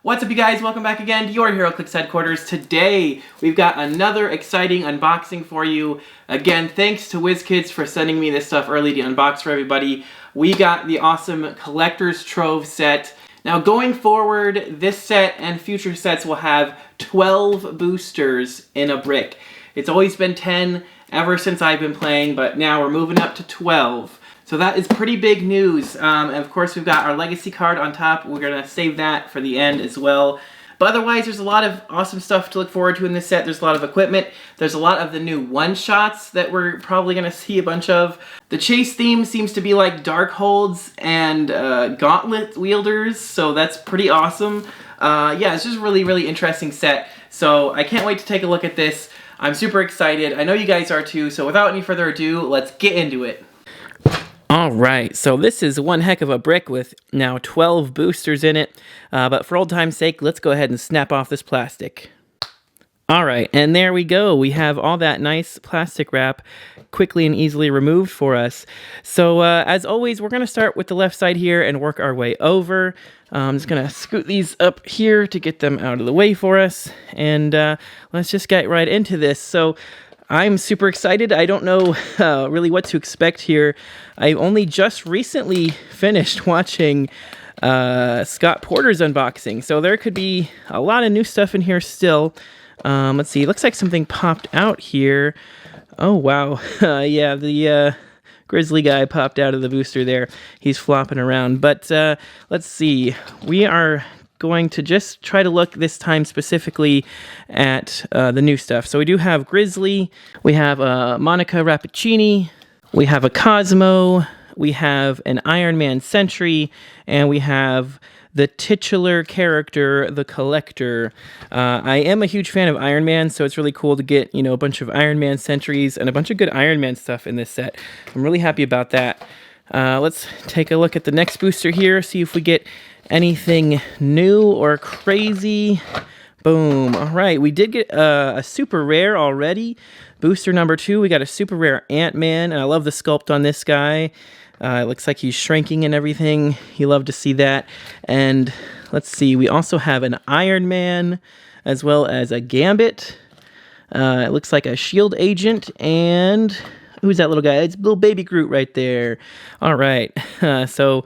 What's up, you guys? Welcome back again to your Heroclix headquarters. Today, we've got another exciting unboxing for you. Again, thanks to WizKids for sending me this stuff early to unbox for everybody. We got the awesome Collectors Trove set. Now, going forward, this set and future sets will have 12 boosters in a brick. It's always been 10 ever since I've been playing, but now we're moving up to 12. So that is pretty big news. And of course, we've got our legacy card on top. We're gonna save that for the end as well. But otherwise, there's a lot of awesome stuff to look forward to in this set. There's a lot of equipment. There's a lot of the new one-shots that we're probably gonna see a bunch of. The chase theme seems to be like dark holds and gauntlet wielders, so that's pretty awesome. Yeah, it's just a really, really interesting set. So I can't wait to take a look at this. I'm super excited. I know you guys are too, so without any further ado, let's get into it. Alright, so this is one heck of a brick with now 12 boosters in it, but for old time's sake, let's go ahead and snap off this plastic. Alright, and there we go. We have all that nice plastic wrap quickly and easily removed for us. So as always, we're going to start with the left side here and work our way over. I'm just going to scoot these up here to get them out of the way for us, and let's just get right into this. So I'm super excited. I don't know really what to expect here. I only just recently finished watching Scott Porter's unboxing, so there could be a lot of new stuff in here still. Let's see, it looks like something popped out here. Oh, wow. Yeah, the Grizzly guy popped out of the booster there. He's flopping around. But let's see. We are going to just try to look this time specifically at the new stuff. So we do have Grizzly, we have Monica Rappaccini, we have a Cosmo, we have an Iron Man Sentry, and we have the titular character, the Collector. I am a huge fan of Iron Man, so it's really cool to get, you know, a bunch of Iron Man Sentries and a bunch of good Iron Man stuff in this set. I'm really happy about that. Let's take a look at the next booster here, see if we get anything new or crazy. Boom. All right, we did get a super rare already. Booster number 2, we got a super rare Ant-Man, and I love the sculpt on this guy. It looks like he's shrinking and everything. You love to see that. And let's see, we also have an Iron Man, as well as a Gambit. It looks like a Shield agent, and who's that little guy? It's little baby Groot right there. All right, so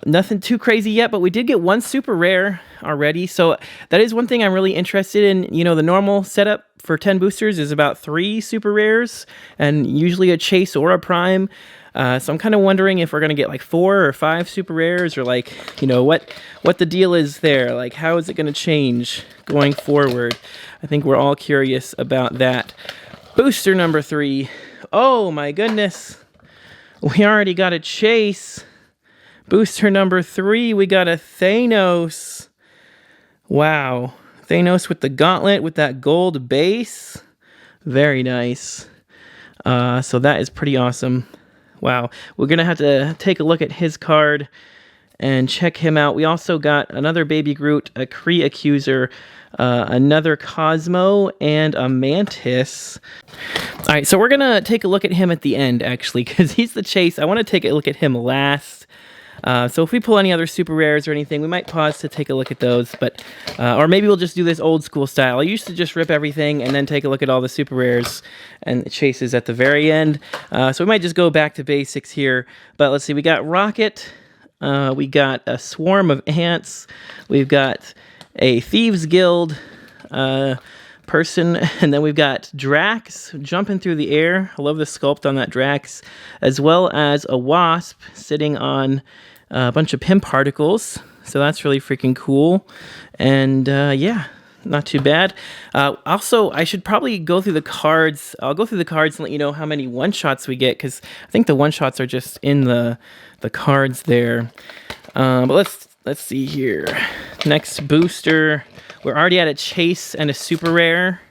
nothing too crazy yet, but we did get one super rare already. So that is one thing I'm really interested in. You know, the normal setup for 10 boosters is about 3 super rares, and usually a chase or a prime. So I'm kind of wondering if we're going to get like 4 or 5 super rares, or like, you know, what the deal is there. Like, how is it going to change going forward? I think we're all curious about that. Booster number 3. Oh my goodness. We already got a chase. Booster number 3, we got a Thanos. Wow. Thanos with the gauntlet with that gold base. Very nice. So that is pretty awesome. Wow. We're going to have to take a look at his card and check him out. We also got another Baby Groot, a Kree Accuser, another Cosmo, and a Mantis. All right, so we're going to take a look at him at the end, actually, because he's the chase. I want to take a look at him last. So if we pull any other super rares or anything, we might pause to take a look at those, but or maybe we'll just do this old school style. I used to just rip everything and then take a look at all the super rares and chases at the very end. So we might just go back to basics here. But let's see, we got Rocket, we got a swarm of ants, we've got a Thieves Guild person, and then we've got Drax jumping through the air. I love the sculpt on that Drax, as well as a Wasp sitting on a bunch of Pym particles. So that's really freaking cool. And yeah, not too bad. Also, I should probably go through the cards. I'll go through the cards and let you know how many one-shots we get, because I think the one-shots are just in the cards there. But let's see here. Next booster. We're already at a chase and a super rare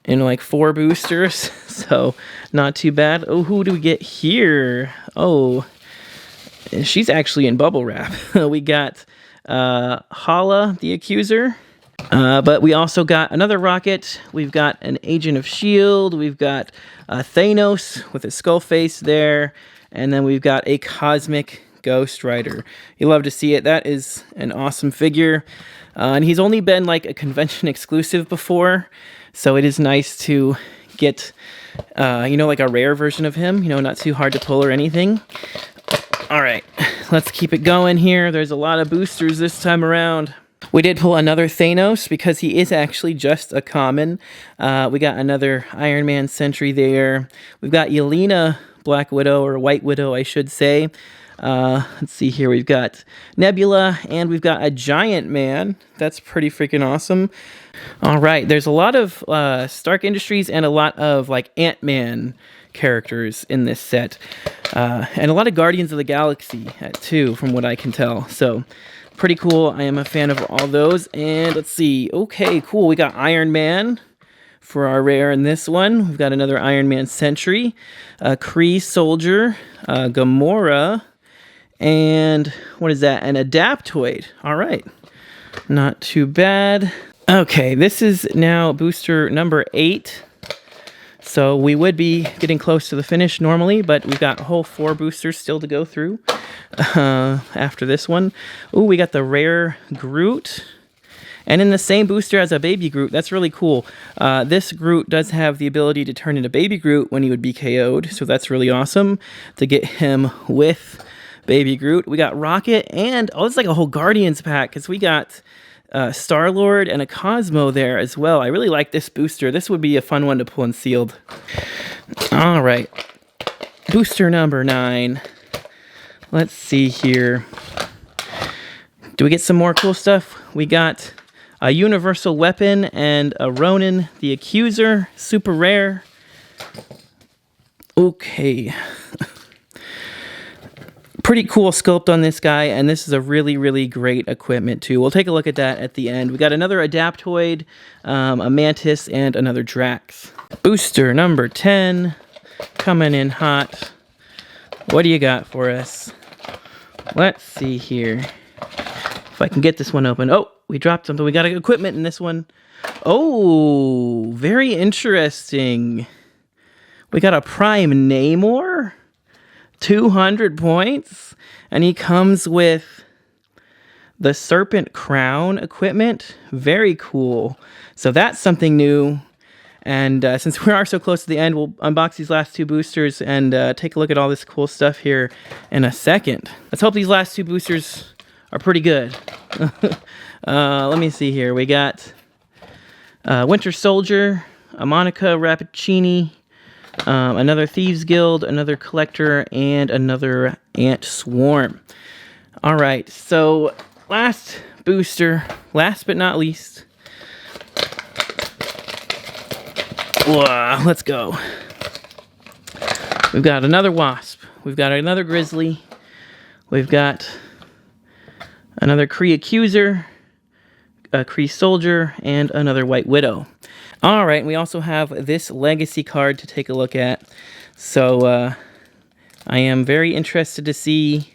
in like 4 boosters, so not too bad. Oh, who do we get here? Oh, she's actually in bubble wrap. We got Hala, the Accuser, but we also got another Rocket. We've got an Agent of S.H.I.E.L.D. We've got Thanos with his skull face there, and then we've got a Cosmic Ghost Rider. You love to see it. That is an awesome figure. And he's only been like a convention exclusive before, so it is nice to get, like a rare version of him, not too hard to pull or anything. All right, let's keep it going here. There's a lot of boosters this time around. We did pull another Thanos because he is actually just a common. We got another Iron Man Sentry there. We've got Yelena Black Widow, or White Widow, I should say. Let's see here. We've got Nebula, and we've got a Giant Man. That's pretty freaking awesome. All right, there's a lot of Stark Industries and a lot of like Ant-Man characters in this set. And a lot of Guardians of the Galaxy too, from what I can tell. So pretty cool. I am a fan of all those. And let's see. Okay, cool. We got Iron Man for our rare in this one. We've got another Iron Man Sentry, Kree Soldier, Gamora, and what is that? An Adaptoid. All right. Not too bad. Okay, this is now booster number 8. So we would be getting close to the finish normally, but we've got a whole 4 boosters still to go through after this one. Ooh, we got the rare Groot. And in the same booster as a baby Groot. That's really cool. This Groot does have the ability to turn into baby Groot when he would be KO'd. So that's really awesome to get him with baby Groot. We got Rocket and, it's like a whole Guardians pack because we got Star-Lord and a Cosmo there as well. I really like this booster. This would be a fun one to pull in sealed. All right. Booster number 9. Let's see here. Do we get some more cool stuff? We got a Universal Weapon and a Ronin the Accuser. Super rare. Okay. Pretty cool sculpt on this guy, and this is a really, really great equipment too. We'll take a look at that at the end. We got another Adaptoid, a Mantis, and another Drax. Booster number 10, coming in hot. What do you got for us? Let's see here. If I can get this one open. Oh, we dropped something. We got equipment in this one. Oh, very interesting. We got a Prime Namor. 200 points, and he comes with the Serpent Crown equipment. Very cool. So that's something new. And since we are so close to the end, we'll unbox these last 2 boosters and take a look at all this cool stuff here in a second. Let's hope these last 2 boosters are pretty good. Let me see here. We got Winter Soldier, a Monica Rappaccini, another Thieves Guild, another Collector, and another Ant Swarm. All right, so last booster, last but not least. Whoa, let's go. We've got another Wasp. We've got another Grizzly. We've got another Kree Accuser, a Kree Soldier, and another White Widow. All right, we also have this Legacy card to take a look at. So I am very interested to see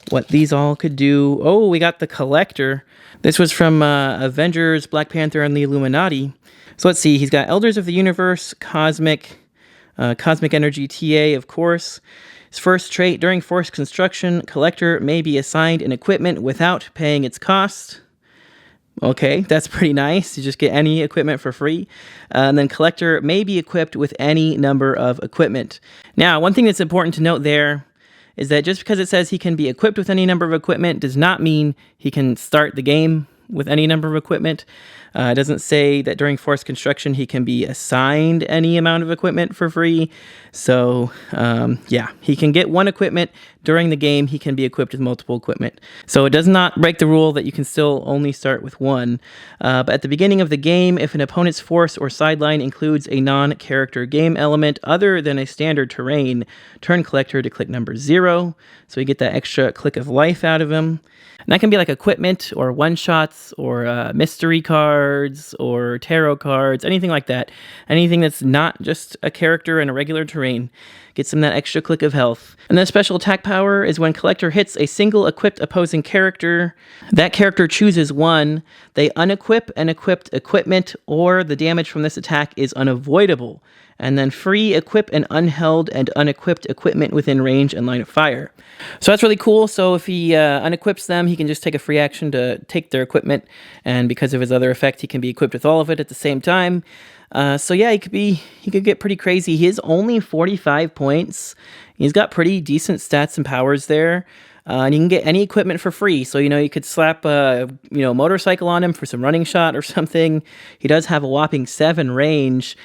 what these all could do. Oh, we got the Collector. This was from Avengers, Black Panther, and the Illuminati. So let's see. He's got Elders of the Universe, Cosmic Energy TA, of course. His first trait, during forced construction, Collector may be assigned an equipment without paying its cost. Okay, that's pretty nice. You just get any equipment for free. And then Collector may be equipped with any number of equipment. Now, one thing that's important to note there is that just because it says he can be equipped with any number of equipment does not mean he can start the game with any number of equipment. It doesn't say that during forced construction he can be assigned any amount of equipment for free. So, yeah, he can get one equipment. During the game, he can be equipped with multiple equipment. So it does not break the rule that you can still only start with one. But at the beginning of the game, if an opponent's force or sideline includes a non-character game element other than a standard terrain, turn Collector to click number 0. So you get that extra click of life out of him. And that can be like equipment or one-shots or mystery cards or tarot cards, anything like that. Anything that's not just a character in a regular terrain gets him that extra click of health. And then special attack power is when Collector hits a single equipped opposing character. That character chooses one. They unequip an equipped equipment, or the damage from this attack is unavoidable. and then free equip an unheld and unequipped equipment within range and line of fire. So that's really cool. So if he unequips them, he can just take a free action to take their equipment, and because of his other effect, he can be equipped with all of it at the same time. So yeah, he could get pretty crazy. He is only 45 points. He's got pretty decent stats and powers there. And you can get any equipment for free. So, you could slap a, motorcycle on him for some running shot or something. He does have a whopping 7 range.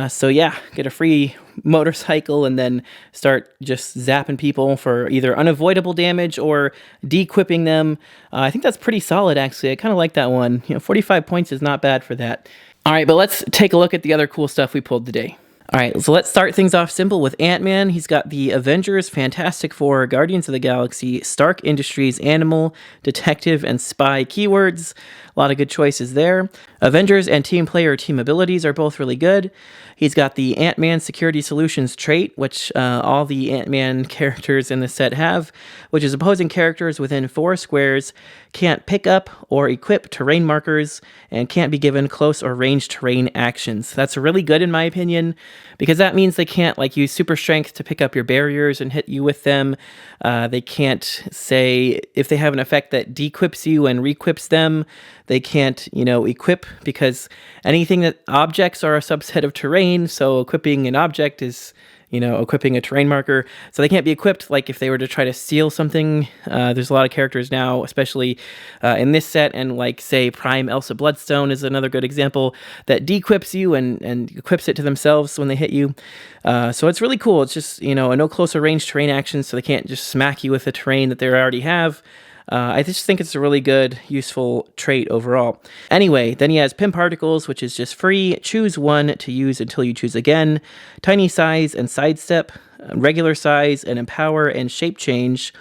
So yeah, get a free motorcycle and then start just zapping people for either unavoidable damage or de-equipping them. I think that's pretty solid, actually. I kind of like that one. 45 points is not bad for that. All right, but let's take a look at the other cool stuff we pulled today. All right, so let's start things off simple with Ant-Man. He's got the Avengers, Fantastic Four, Guardians of the Galaxy, Stark Industries, Animal, Detective, and Spy keywords. A lot of good choices there. Avengers and team player team abilities are both really good. He's got the Ant-Man Security Solutions trait, which all the Ant-Man characters in the set have, which is opposing characters within 4 squares can't pick up or equip terrain markers and can't be given close or range terrain actions. That's really good in my opinion, because that means they can't use super strength to pick up your barriers and hit you with them. They can't say, if they have an effect that de-equips you and re-equips them, they can't, equip, because anything that objects are a subset of terrain, so equipping an object is, equipping a terrain marker. So they can't be equipped, if they were to try to steal something. There's a lot of characters now, especially in this set, and say Prime Elsa Bloodstone is another good example, that de-equips you and equips it to themselves when they hit you. So it's really cool. It's just, a no closer range terrain action, so they can't just smack you with a terrain that they already have. I just think it's a really good, useful trait overall. Anyway, then he has Pin Particles, which is just free. Choose one to use until you choose again. Tiny Size and Sidestep, Regular Size and Empower and Shape Change,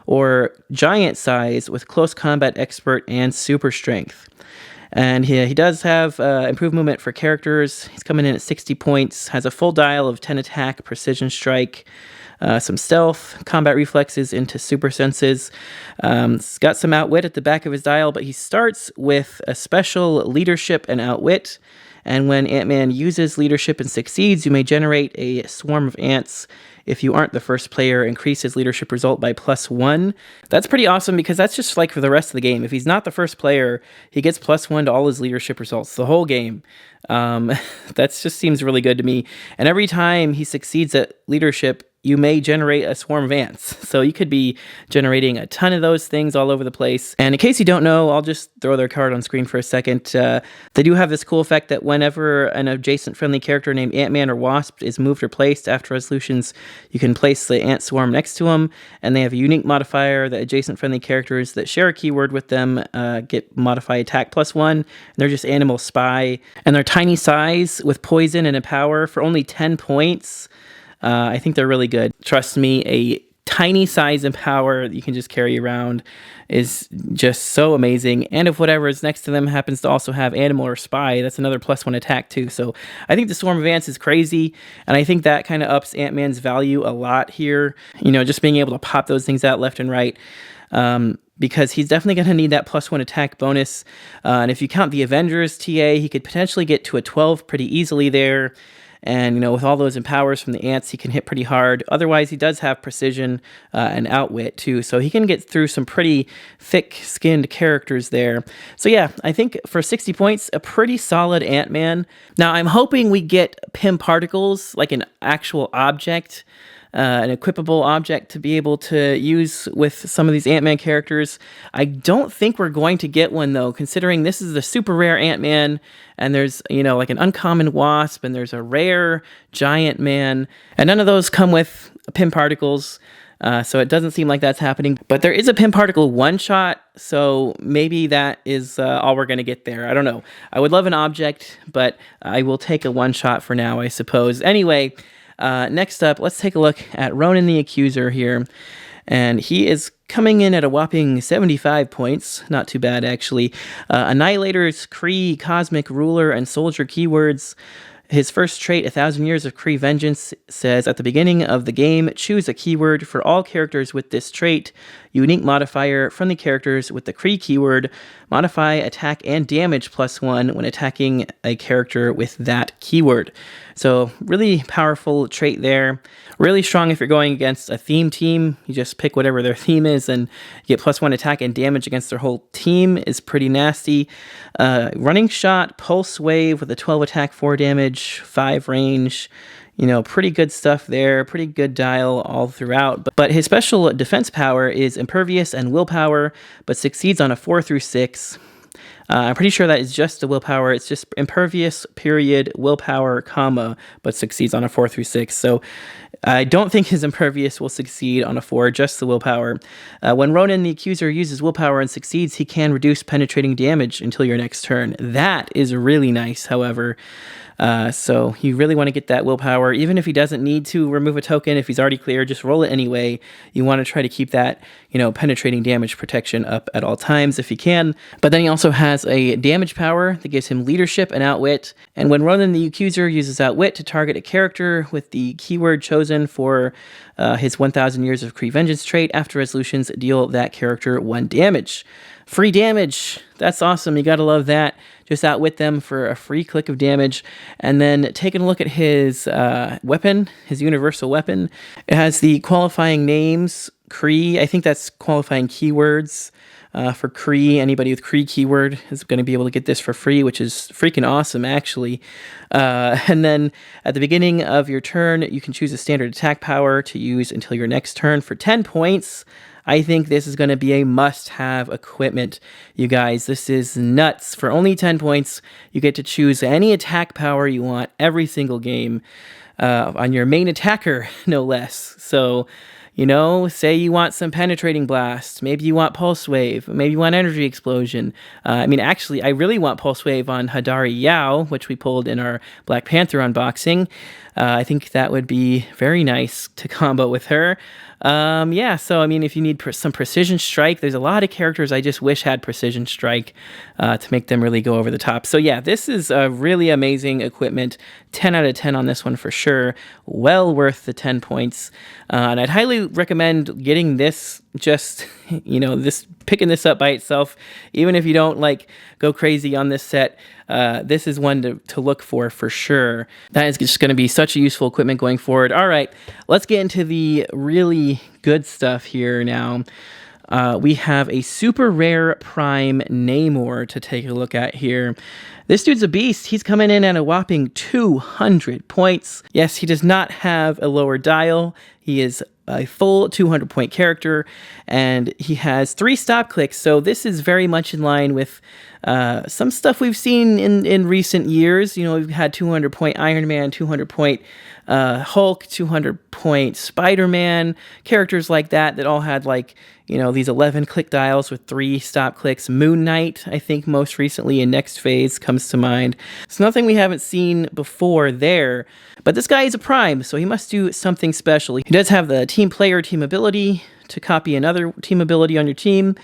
or Giant Size with Close Combat Expert and Super Strength. And he does have improved movement for characters. He's coming in at 60 points, has a full dial of 10 attack, precision strike, some stealth, combat reflexes into super senses. He's got some outwit at the back of his dial, but he starts with a special leadership and outwit. And when Ant-Man uses leadership and succeeds, you may generate a swarm of ants. If you aren't the first player, increase his leadership result by +1. That's pretty awesome, because that's just for the rest of the game. If he's not the first player, he gets +1 to all his leadership results the whole game. That just seems really good to me. And every time he succeeds at leadership, you may generate a swarm of ants. So you could be generating a ton of those things all over the place. And in case you don't know, I'll just throw their card on screen for a second. They do have this cool effect that whenever an adjacent friendly character named Ant-Man or Wasp is moved or placed after resolutions, you can place the ant swarm next to him. And they have a unique modifier that adjacent friendly characters that share a keyword with them get modify attack +1. And they're just Animal, Spy. And they're Tiny Size with Poison and Empower for only 10 points. I think they're really good. Trust me, a Tiny Size and Power that you can just carry around is just so amazing. And if whatever is next to them happens to also have Animal or Spy, that's another +1 attack too. So I think the Swarm of Ants is crazy, and I think that kind of ups Ant-Man's value a lot here. Just being able to pop those things out left and right. Because he's definitely going to need that +1 attack bonus. And if you count the Avengers TA, he could potentially get to a 12 pretty easily there. And, with all those empowers from the ants, he can hit pretty hard. Otherwise, he does have precision and outwit, too. So he can get through some pretty thick-skinned characters there. So, yeah, I think for 60 points, a pretty solid Ant-Man. Now, I'm hoping we get Pim Particles, like an actual object, an equipable object to be able to use with some of these Ant-Man characters. I don't think we're going to get one, though, considering this is the super rare Ant-Man, and there's, an uncommon Wasp, and there's a rare Giant Man, and none of those come with Pim Particles, so it doesn't seem like that's happening. But there is a Pim Particle one-shot, so maybe that is all we're going to get there. I don't know. I would love an object, but I will take a one-shot for now, I suppose. Anyway, next up, let's take a look at Ronan the Accuser here. And he is coming in at a whopping 75 points. Not too bad, actually. Annihilators, Kree, Cosmic Ruler, and Soldier keywords. His first trait, 1,000 Years of Kree Vengeance, says at the beginning of the game, choose a keyword. For all characters with this trait, unique modifier from the characters with the Kree keyword. Modify attack and damage +1 when attacking a character with that keyword. So really powerful trait there. Really strong if you're going against a theme team. You just pick whatever their theme is and get +1 attack and damage against their whole team is pretty nasty. Running shot, pulse wave with a 12 attack, 4 damage, 5 range. You know, pretty good stuff there, pretty good dial all throughout. But his special defense power is impervious and willpower, but succeeds on a 4 through 6. I'm pretty sure that is just the willpower. It's just impervious, period, willpower, comma, but succeeds on a 4 through 6. So I don't think his impervious will succeed on a 4, just the willpower. When Ronan the Accuser uses willpower and succeeds, he can reduce penetrating damage until your next turn. That is really nice, however. So you really want to get that willpower, even if he doesn't need to remove a token. If he's already clear, just roll it anyway. You want to try to keep that, you know, penetrating damage protection up at all times if you can. But then he also has a damage power that gives him leadership and outwit. And when Ronan the Accuser uses outwit to target a character with the keyword chosen for his 1000 Years of Kree Vengeance trait, after resolutions deal that character 1 damage. Free damage. That's awesome. You gotta love that. Just outwit them for a free click of damage. And then taking a look at his weapon, his universal weapon. It has the qualifying names, Kree. I think that's qualifying keywords for Kree. Anybody with Kree keyword is going to be able to get this for free, which is freaking awesome, actually. And then at the beginning of your turn, you can choose a standard attack power to use until your next turn for 10 points. I think this is going to be a must-have equipment, you guys. This is nuts. For only 10 points, you get to choose any attack power you want every single game on your main attacker, no less. So, you know, say you want some penetrating blast. Maybe you want pulse wave. Maybe you want energy explosion. I mean, actually, I really want pulse wave on Hadari Yao, which we pulled in our Black Panther unboxing. I think that would be very nice to combo with her. Yeah, so I mean, if you need some precision strike, there's a lot of characters I just wish had precision strike to make them really go over the top. So yeah, this is a really amazing equipment. 10 out of 10 on this one for sure. Well worth the 10 points. And I'd highly recommend getting this, just, you know, picking this up by itself. Even if you don't like go crazy on this set, this is one to look for sure. That is just going to be such a useful equipment going forward. All right, let's get into the really good stuff here now. We have a super rare Prime Namor to take a look at here. This dude's a beast. He's coming in at a whopping 200 points. Yes, he does not have a lower dial. He is a full 200-point character, and he has 3 stop clicks, so this is very much in line with some stuff we've seen in recent years. You know, we've had 200-point Iron Man, 200-point Hulk, 200-point Spider-Man, characters like that all had, like, you know, these 11 click dials with 3 stop clicks. Moon Knight, I think most recently in Next Phase comes to mind. It's nothing we haven't seen before there, but this guy is a Prime, so he must do something special. He does have the team player team ability to copy another team ability on your team.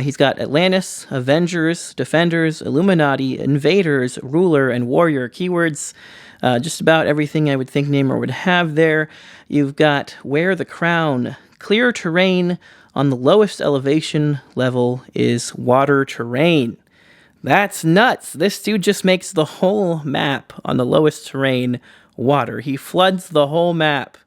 He's got Atlantis, Avengers, Defenders, Illuminati, Invaders, Ruler, and Warrior keywords. Just about everything I would think Namor would have there. You've got Wear the Crown, clear terrain on the lowest elevation level is water terrain. That's nuts. This dude just makes the whole map on the lowest terrain water. He floods the whole map.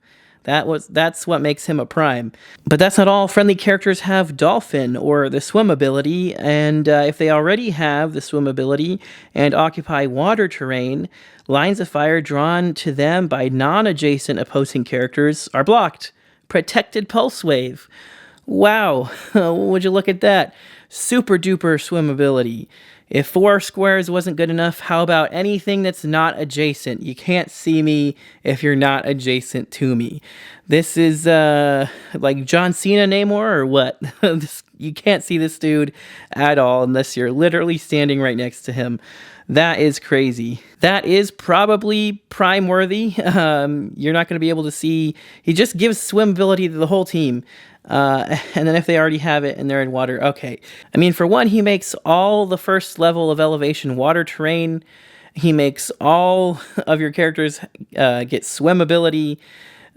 That's what makes him a Prime. But that's not all. Friendly characters have Dolphin, or the swim ability, and if they already have the swim ability and occupy water terrain, lines of fire drawn to them by non-adjacent opposing characters are blocked. Protected pulse wave. Wow, would you look at that? Super duper swim ability. If 4 squares wasn't good enough, how about anything that's not adjacent? You can't see me if you're not adjacent to me. This is like John Cena Namor or what? You can't see this dude at all unless you're literally standing right next to him. That is crazy. That is probably Prime worthy. You're not going to be able to see. He just gives swim ability to the whole team. And then if they already have it and they're in water, okay. I mean, for one, he makes all the first level of elevation water terrain. He makes all of your characters get swim ability.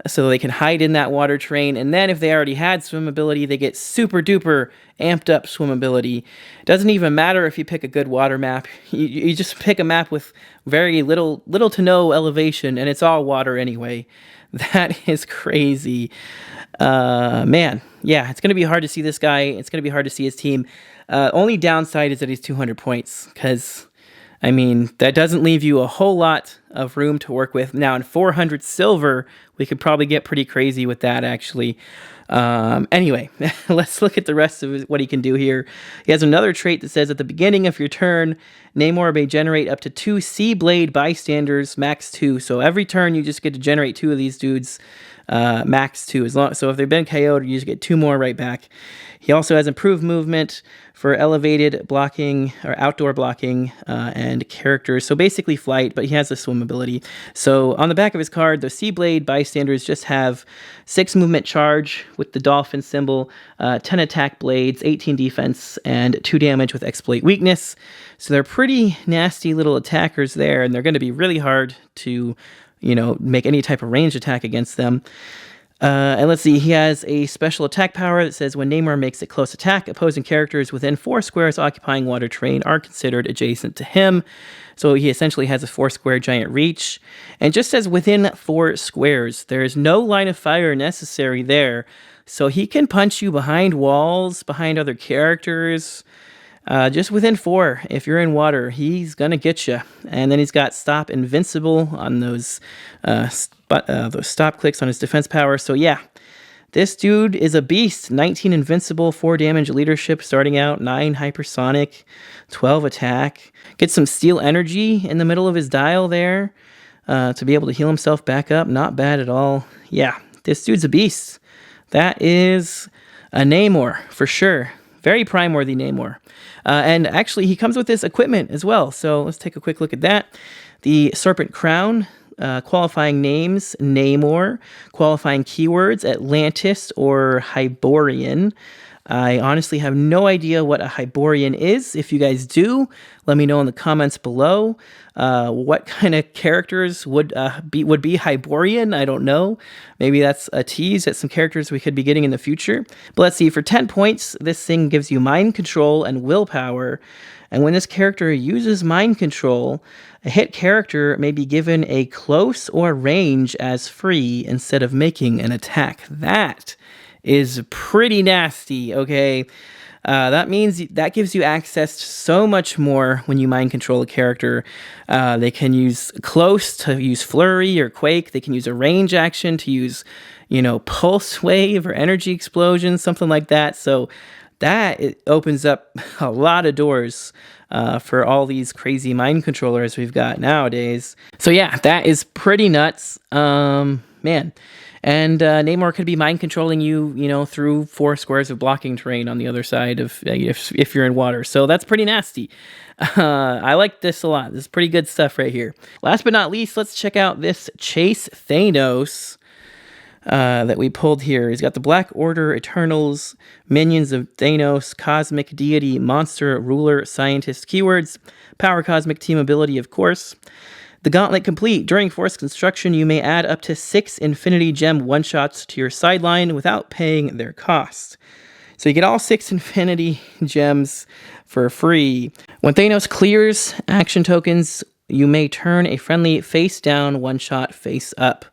so they can hide in that water train. And then if they already had swim ability, they get super duper amped up swim ability. It doesn't even matter if you pick a good water map. You just pick a map with very little to no elevation, and it's all water anyway. That is crazy. Man, yeah, it's going to be hard to see this guy. It's going to be hard to see his team. Only downside is that he's 200 points, because I mean, that doesn't leave you a whole lot of room to work with. Now, in 400 silver, we could probably get pretty crazy with that, actually. Anyway, let's look at the rest of what he can do here. He has another trait that says, at the beginning of your turn, Namor may generate up to 2 Sea Blade bystanders, max 2. So every turn, you just get to generate 2 of these dudes, max 2. So if they've been KO'd, you just get 2 more right back. He also has improved movement for elevated blocking or outdoor blocking and characters. So basically flight, but he has the swim ability. So on the back of his card, the Sea Blade bystanders just have 6 movement charge with the dolphin symbol, 10 attack blades, 18 defense, and 2 damage with exploit weakness. So they're pretty nasty little attackers there, and they're going to be really hard to, make any type of ranged attack against them. And let's see, he has a special attack power that says when Namor makes a close attack, opposing characters within 4 squares occupying water terrain are considered adjacent to him. So he essentially has a 4-square giant reach. And just as within 4 squares, there is no line of fire necessary there. So he can punch you behind walls, behind other characters, just within 4. If you're in water, he's going to get you. And then he's got Stop Invincible on those stop clicks on his defense power. So yeah, this dude is a beast. 19 Invincible, 4 damage leadership starting out, 9 hypersonic, 12 attack. Get some steel energy in the middle of his dial there to be able to heal himself back up. Not bad at all. Yeah, this dude's a beast. That is a Namor for sure. Very prime-worthy Namor. And actually, he comes with this equipment as well. So let's take a quick look at that. The Serpent Crown, qualifying names, Namor. Qualifying keywords, Atlantis or Hyborian. I honestly have no idea what a Hyborian is. If you guys do, let me know in the comments below. What kind of characters would be Hyborian? I don't know. Maybe that's a tease at some characters we could be getting in the future. But let's see, for 10 points, this thing gives you mind control and willpower. And when this character uses mind control, a hit character may be given a close or range as free instead of making an attack. That is pretty nasty, okay? That means that gives you access to so much more when you mind control a character. They can use close to use flurry or quake. They can use a range action to use, pulse wave or energy explosion, something like that. So that it opens up a lot of doors for all these crazy mind controllers we've got nowadays. So yeah, that is pretty nuts, man. And Namor could be mind controlling you, through 4 squares of blocking terrain on the other side of if you're in water. So that's pretty nasty. I like this a lot. This is pretty good stuff right here. Last but not least, let's check out this Chase Thanos that we pulled here. He's got the Black Order, Eternals, Minions of Thanos, Cosmic Deity, Monster, Ruler, Scientist keywords, Power Cosmic Team ability, of course. The Gauntlet complete. During Force construction, you may add up to 6 Infinity Gem one-shots to your sideline without paying their cost. So you get all 6 Infinity Gems for free. When Thanos clears action tokens, you may turn a friendly face-down one-shot face-up.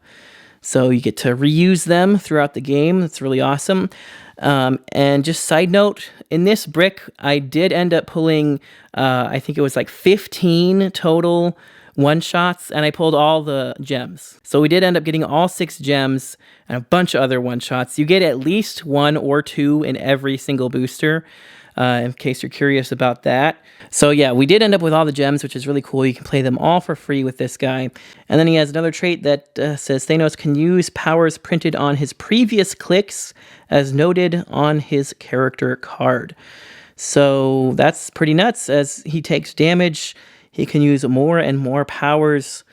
So you get to reuse them throughout the game. That's really awesome. And just side note, in this brick, I did end up pulling, I think it was like 15 total one-shots, and I pulled all the gems. So we did end up getting all 6 gems and a bunch of other one-shots. You get at least 1 or 2 in every single booster, in case you're curious about that. So yeah, we did end up with all the gems, which is really cool. You can play them all for free with this guy. And then he has another trait that says Thanos can use powers printed on his previous clicks as noted on his character card. So that's pretty nuts. As he takes damage, he can use more and more powers.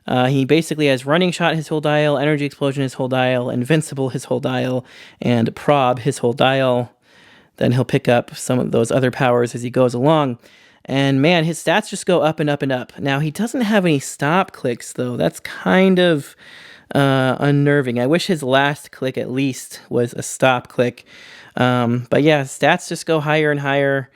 He basically has Running Shot his whole dial, Energy Explosion his whole dial, Invincible his whole dial, and Prob his whole dial. Then he'll pick up some of those other powers as he goes along. And man, his stats just go up and up and up. Now, he doesn't have any stop clicks, though. That's kind of unnerving. I wish his last click at least was a stop click. But yeah, stats just go higher and higher.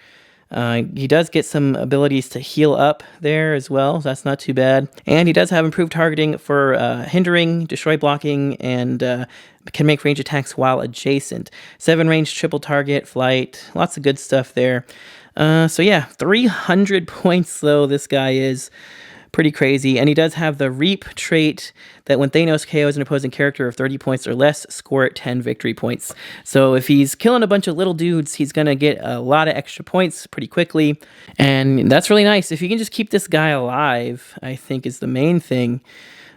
He does get some abilities to heal up there as well, so that's not too bad. And he does have improved targeting for hindering, destroy blocking, and can make range attacks while adjacent. 7 range, triple target, flight, lots of good stuff there. So yeah, 300 points though this guy is. Pretty crazy. And he does have the Reap trait that when Thanos KOs an opposing character of 30 points or less, score it 10 victory points. So if he's killing a bunch of little dudes, he's going to get a lot of extra points pretty quickly. And that's really nice. If you can just keep this guy alive, I think is the main thing.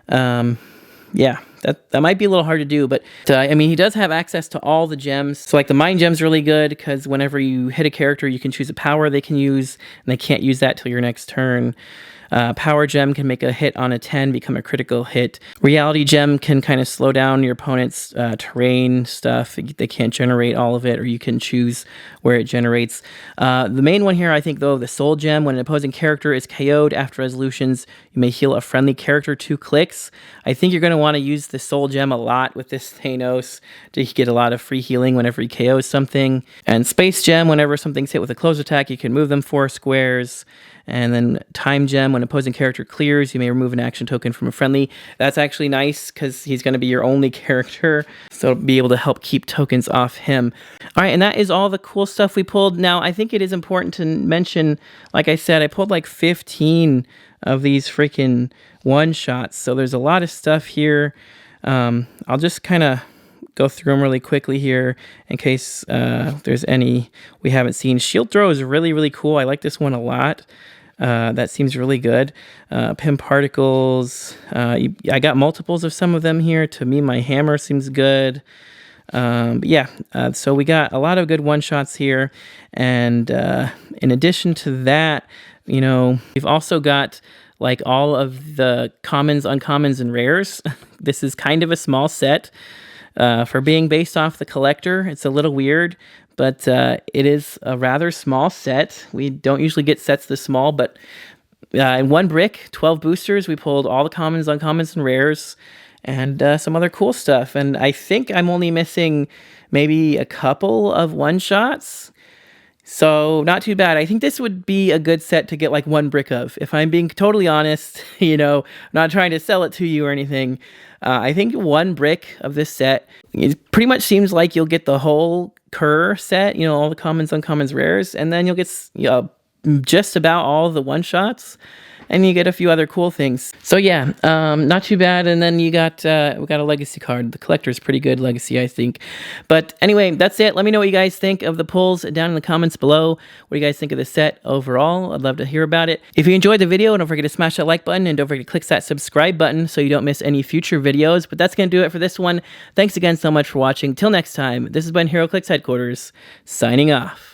Yeah, that might be a little hard to do, but I mean, he does have access to all the gems. So like the Mind Gem's really good because whenever you hit a character, you can choose a power they can use, and they can't use that till your next turn. Power Gem can make a hit on a 10 become a critical hit. Reality Gem can kind of slow down your opponent's terrain stuff. They can't generate all of it, or you can choose where it generates. The main one here, I think, though, the Soul Gem. When an opposing character is KO'd after resolutions, you may heal a friendly character 2 clicks. I think you're going to want to use the Soul Gem a lot with this Thanos to get a lot of free healing whenever he KOs something. And Space Gem, whenever something's hit with a close attack, you can move them 4 squares. And then Time Gem, when an opposing character clears, you may remove an action token from a friendly. That's actually nice because he's going to be your only character, so be able to help keep tokens off him. All right, and that is all the cool stuff we pulled. Now, I think it is important to mention, like I said, I pulled like 15 of these freaking one-shots, so there's a lot of stuff here. I'll just kind of go through them really quickly here in case there's any we haven't seen. Shield Throw is really, really cool. I like this one a lot. That seems really good. Pim Particles. I got multiples of some of them here. To me, my hammer seems good. But yeah, so we got a lot of good one-shots here. And in addition to that, you know, we've also got like all of the commons, uncommons, and rares. This is kind of a small set. For being based off the collector, it's a little weird, but it is a rather small set. We don't usually get sets this small, but in 1 brick, 12 boosters, we pulled all the commons, uncommons, and rares, and some other cool stuff. And I think I'm only missing maybe a couple of one-shots. So not too bad. I think this would be a good set to get like 1 brick of. If I'm being totally honest, you know, not trying to sell it to you or anything. I think 1 brick of this set, it pretty much seems like you'll get the whole Kerr set, you know, all the commons, uncommons, rares, and then you'll get just about all the one-shots, and you get a few other cool things. So yeah, not too bad. And then you got we got a legacy card. The collector's pretty good legacy, I think. But anyway, that's it. Let me know what you guys think of the pulls down in the comments below. What do you guys think of the set overall? I'd love to hear about it. If you enjoyed the video, don't forget to smash that like button, and don't forget to click that subscribe button so you don't miss any future videos. But that's going to do it for this one. Thanks again so much for watching. Till next time, this has been Heroclix Headquarters, signing off.